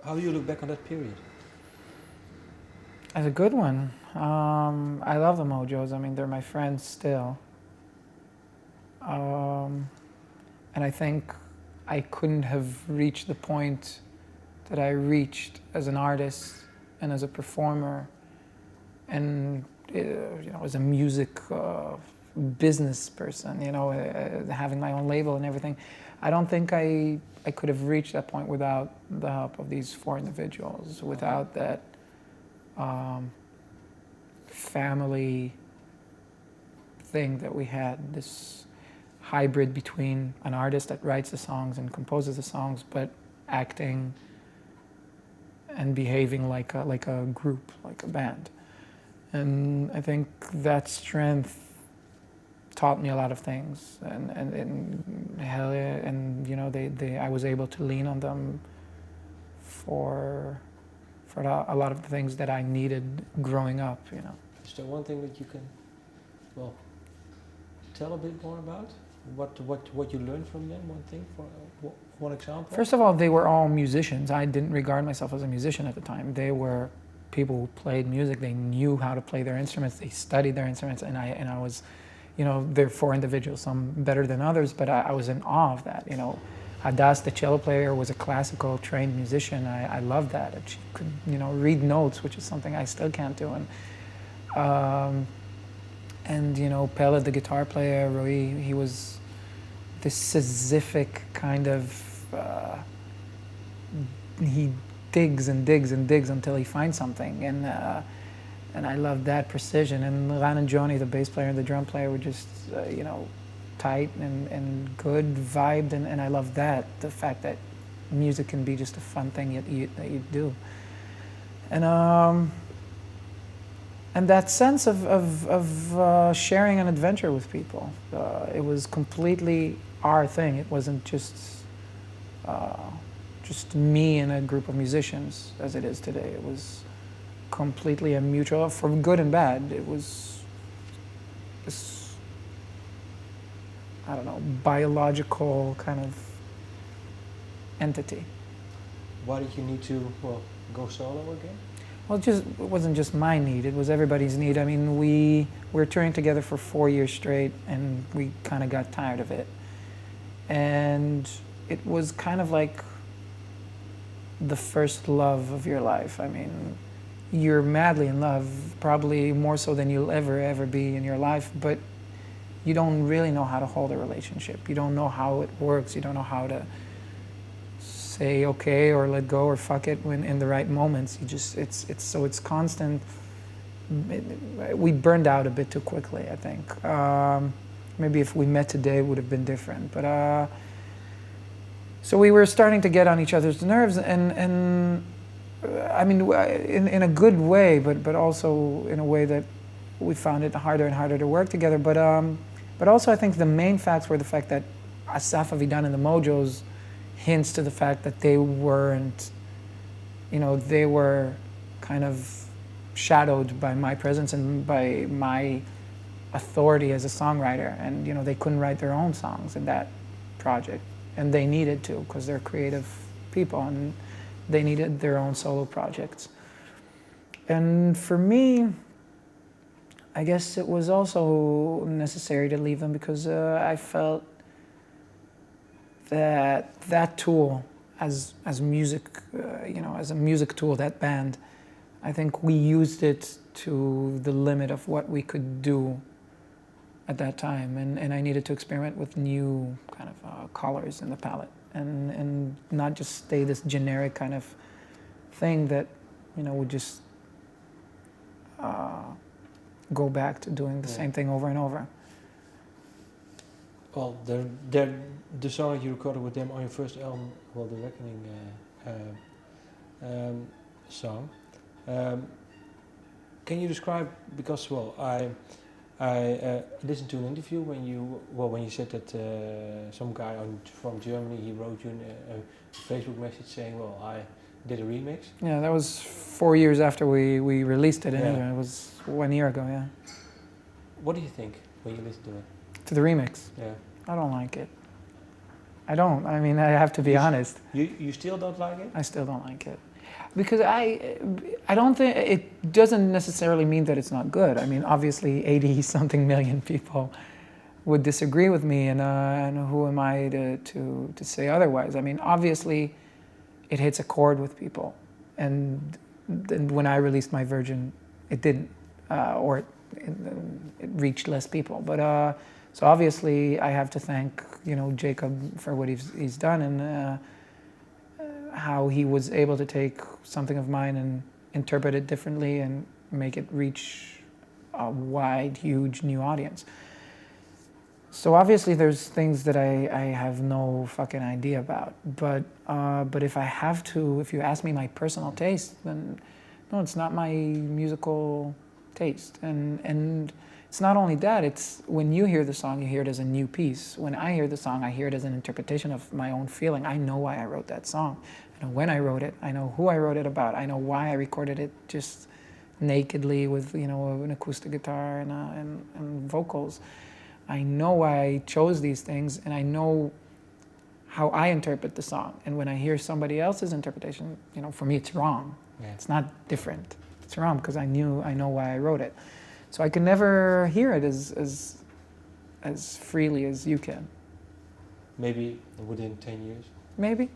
How do you look back on that period? As a good one. I love the Mojos. I mean, they're my friends still. And I think I couldn't have reached the point that I reached as an artist and as a performer and as a music business person, having my own label and everything. I don't think I could have reached that point without the help of these four individuals, without that family thing that we had, this hybrid between an artist that writes the songs and composes the songs, but acting and behaving like a group, like a band. And I think that strength taught me a lot of things, and I was able to lean on them for a lot of the things that I needed growing up. Is there one thing that you can, well, tell a bit more about? What you learned from them? One thing, for one example. First of all, they were all musicians. I didn't regard myself as a musician at the time. They were people who played music. They knew how to play their instruments. They studied their instruments, and I was, they're four individuals, some better than others, but I was in awe of that. Hadas, the cello player, was a classical trained musician. I loved that. She could, read notes, which is something I still can't do. And Pelle, the guitar player, Rui, he was this Sisyphic kind of, he digs and digs and digs until he finds something. And I loved that precision. And Ran and Johnny, the bass player and the drum player, were just, tight and good, vibed, and I love that, the fact that music can be just a fun thing that you do. And that sense of sharing an adventure with people. It was completely our thing. It wasn't just me and a group of musicians as it is today. It was completely a mutual, for good and bad. It was this, I don't know, biological kind of entity. Why did you need to, go solo again? Well, it wasn't just my need, it was everybody's need. I mean, we were touring together for 4 years straight, and we kind of got tired of it. And it was kind of like the first love of your life. I mean, you're madly in love, probably more so than you'll ever be in your life, but you don't really know how to hold a relationship. You don't know how it works. You don't know how to say okay or let go or fuck it when in the right moments. You just, it's constant. We burned out a bit too quickly, I think. Maybe if we met today, it would have been different. But so we were starting to get on each other's nerves, and I mean, in a good way, but also in a way that we found it harder and harder to work together. But also, I think the main facts were the fact that Asaf Avidan and the Mojos hints to the fact that they weren't, they were kind of shadowed by my presence and by my authority as a songwriter. And, they couldn't write their own songs in that project. And they needed to, because they're creative people, and they needed their own solo projects. And for me, I guess it was also necessary to leave them because I felt that tool as music, as a music tool, that band, I think we used it to the limit of what we could do at that time, and I needed to experiment with new kind of colors in the palette, and not just stay this generic kind of thing that would just go back to doing the same thing over and over. Well, the song that you recorded with them on your first album, well, the Reckoning song. Can you describe? Because I listened to an interview when you said that some guy from Germany, he wrote you a Facebook message saying, well, I did a remix. Yeah, that was 4 years after we released it. It was 1 year ago. Yeah. What do you think when you listen to it? To the remix? Yeah. I don't like it. I don't. I mean, I have to be honest. You still don't like it? I still don't like it. Because I don't think, it doesn't necessarily mean that it's not good. I mean, obviously 80 something million people would disagree with me, and who am I to say otherwise? I mean, obviously it hits a chord with people, and when I released my Virgin, it didn't, or it reached less people. But so obviously I have to thank, you know, Jacob for what he's done, and how he was able to take something of mine and interpret it differently and make it reach a wide, huge new audience. So obviously there's things that I have no fucking idea about, but if I have to, if you ask me my personal taste, then no, it's not my musical taste. And it's not only that, it's when you hear the song, you hear it as a new piece. When I hear the song, I hear it as an interpretation of my own feeling. I know why I wrote that song. I know when I wrote it. I know who I wrote it about. I know why I recorded it just nakedly with, you know, an acoustic guitar and vocals. I know why I chose these things, and I know how I interpret the song. And when I hear somebody else's interpretation, you know, for me it's wrong. Yeah. It's not different. It's wrong because I know why I wrote it. So I can never hear it as freely as you can. Maybe within 10 years? Maybe.